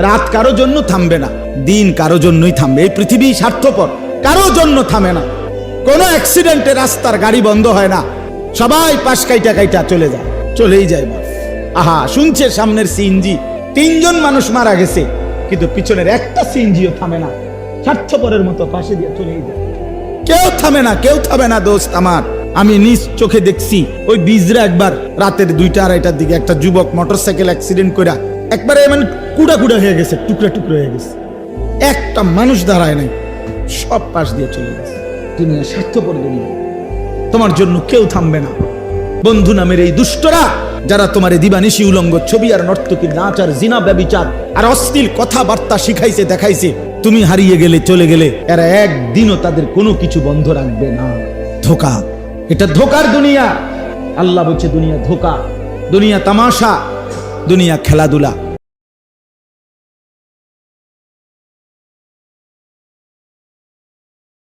রাত কারো জন্য থামবে না, দিন কারো জন্যই থামবে। এই পৃথিবী স্বার্থপর, কারো জন্য থামে না। কোনো অ্যাক্সিডেন্টে রাস্তার গাড়ি বন্ধ হয় না, সবাই পাশ কাইটা কাইটা চলে যায়, চলেই যায়। আহা, শুনছে সামনের সিএনজি, 3 জন মানুষ মারা গেছে, কিন্তু পিছনের একটা সিএনজিও থামে না, স্বার্থপরের মতো পাশে দিয়ে চলেই যায়। কেউ থামে না, কেউ থামে না দোস্ত আমার। আমি নিজ চোখে দেখছি, ওই বিজরা একবার রাতের 2টা-2:30টার দিকে একটা যুবক মোটরসাইকেল অ্যাক্সিডেন্ট করে একবারে মানে কুড়া কুড়া হয়ে গেছে, টুকরা টুকরা হয়ে গেছে, একটা মানুষ দাঁড়ায় নাই, সব পাশ দিয়ে চলে গেছে। দুনিয়া স্বার্থপর দুনিয়া, তোমার জন্য কেউ থামবে না। বন্ধু নামের এই দুষ্টরা যারা তোমার দিবানিশি উলঙ্গ ছবি আর নর্তকীর নাচ আর জিনা ব্যভিচার আর অশ্লীল কথাবার্তা শিখাইছে দেখাইছে, তুমি হারিয়ে গেলে চলে গেলে, এরা একদিনও তাদের কোনো কিছু বন্ধ রাখবে না। ধোকা, এটা ধোকার দুনিয়া। আল্লাহ বলছে দুনিয়া ধোকা, দুনিয়া তামাশা, দুনিয়া খেলাধুলা।